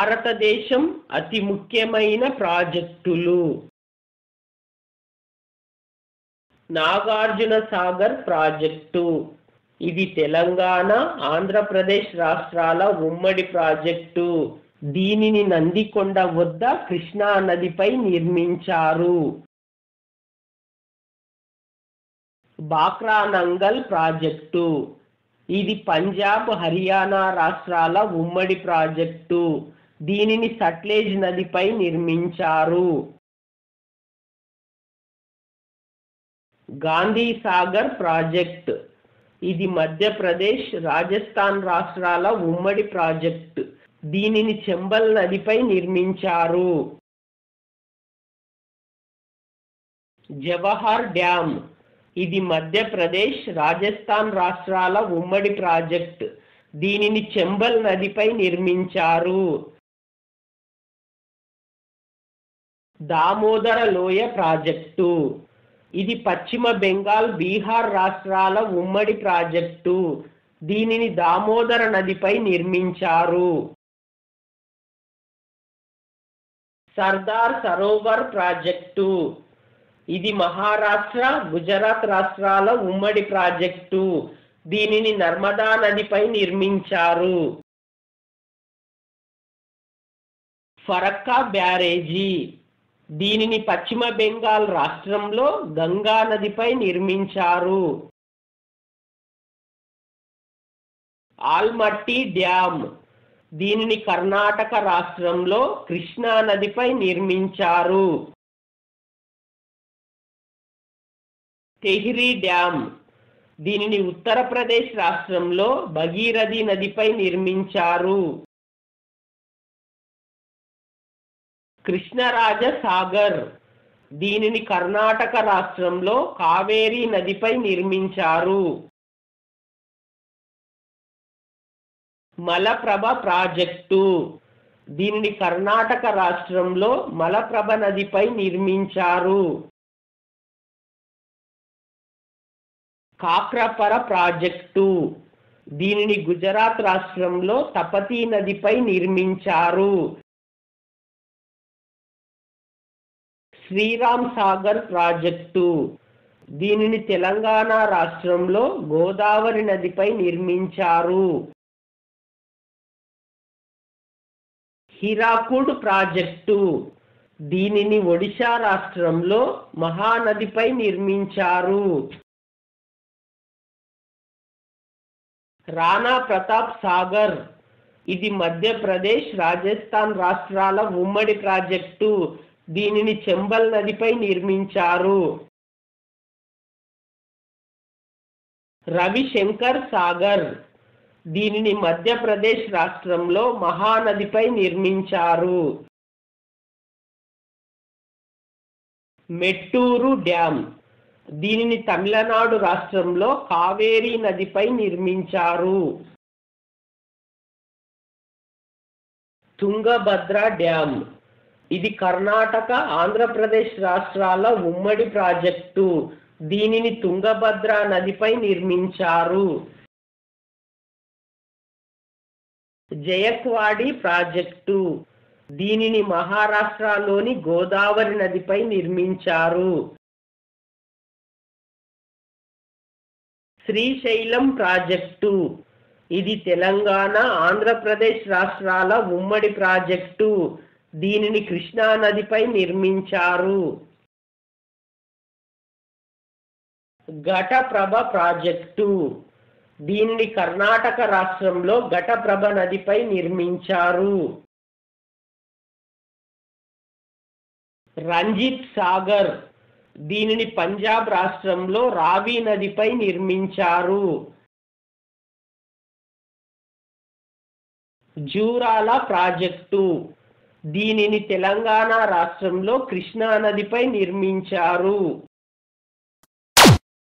భారతదేశం అతి ముఖ్యమైన ప్రాజెక్టులు. నాగార్జున సాగర్ ప్రాజెక్టు. ఇది తెలంగాణ, ఆంధ్రప్రదేశ్ రాష్ట్రాల ఉమ్మడి ప్రాజెక్టు. దీనిని నందికొండ వద్ద కృష్ణా నదిపై నిర్మించారు. బాక్రానంగల్ ప్రాజెక్టు. ఇది పంజాబ్, హర్యానా రాష్ట్రాల ఉమ్మడి ప్రాజెక్టు. దీనిని సట్లెజ్ నదిపై నిర్మించారు. గాంధీ సాగర్ ప్రాజెక్ట్. ఇది మధ్యప్రదేశ్, రాజస్థాన్ రాష్ట్రాల ఉమ్మడి ప్రాజెక్ట్. దీనిని చంబల్ నదిపై నిర్మించారు. జవహర్ డ్యామ్. ఇది మధ్యప్రదేశ్, రాజస్థాన్ రాష్ట్రాల ఉమ్మడి ప్రాజెక్ట్. దీనిని చంబల్ నదిపై నిర్మించారు. దామోదర లోయ ప్రాజెక్టు. ఇది పశ్చిమ బెంగాల్, బీహార్ రాష్ట్రాల ఉమ్మడి ప్రాజెక్టు. దీనిని దామోదర నదిపై నిర్మించారు. సర్దార్ సరోవర్ ప్రాజెక్టు. ఇది మహారాష్ట్ర, గుజరాత్ రాష్ట్రాల ఉమ్మడి ప్రాజెక్టు. దీనిని నర్మదా నదిపై నిర్మించారు. ఫరక్కా బ్యారేజీ. దీనిని పశ్చిమ బెంగాల్ రాష్ట్రంలో గంగా నదిపై నిర్మించారు. ఆల్మట్టి డ్యామ్. దీనిని కర్ణాటక రాష్ట్రంలో కృష్ణా నదిపై నిర్మించారు. తెహ్రీ డ్యామ్. దీనిని ఉత్తరప్రదేశ్ రాష్ట్రంలో భగీరథి నదిపై నిర్మించారు. కృష్ణరాజ సాగర్. దీనిని కర్ణాటక రాష్ట్రంలో కావేరీ నదిపై నిర్మించారు. మలప్రభ ప్రాజెక్టు. దీనిని కర్ణాటక రాష్ట్రంలో మలప్రభ నదిపై నిర్మించారు. కాక్రపర ప్రాజెక్టు. దీనిని గుజరాత్ రాష్ట్రంలో తపతీ నదిపై నిర్మించారు. శ్రీరామ్ సాగర్ ప్రాజెక్టు. దీనిని తెలంగాణ రాష్ట్రంలో గోదావరి నదిపై నిర్మించారు. హిరాకుడ్ ప్రాజెక్టు. దీనిని ఒడిశా రాష్ట్రంలో మహానదిపై నిర్మించారు. రాణా ప్రతాప్ సాగర్. ఇది మధ్యప్రదేశ్, రాజస్థాన్ రాష్ట్రాల ఉమ్మడి ప్రాజెక్టు. దీనిని చంబల్ నదిపై నిర్మించారు. రవిశంకర్ సాగర్. దీనిని మధ్యప్రదేశ్ రాష్ట్రంలో మహానదిపై నిర్మించారు. మెట్టూరు డ్యామ్. దీనిని తమిళనాడు రాష్ట్రంలో కావేరీ నదిపై నిర్మించారు. తుంగభద్ర డ్యామ్. ఇది కర్ణాటక, ఆంధ్రప్రదేశ్ రాష్ట్రాల ఉమ్మడి ప్రాజెక్టు. దీనిని తుంగభద్ర నదిపై నిర్మించారు. జయక్వాడి ప్రాజెక్టు. దీనిని మహారాష్ట్రలోని గోదావరి నదిపై నిర్మించారు. శ్రీశైలం ప్రాజెక్టు. ఇది తెలంగాణ, ఆంధ్రప్రదేశ్ రాష్ట్రాల ఉమ్మడి ప్రాజెక్టు. దీనిని కృష్ణా నదిపై నిర్మించారు. ఘటప్రభ ప్రాజెక్టు. దీనిని కర్ణాటక రాష్ట్రంలో ఘటప్రభ నదిపై నిర్మించారు. రంజిత్ సాగర్. దీనిని పంజాబ్ రాష్ట్రంలో రావి నదిపై నిర్మించారు. జూరాల ప్రాజెక్టు. దీనిని తెలంగాణ రాష్ట్రంలో కృష్ణా నదిపై నిర్మించారు.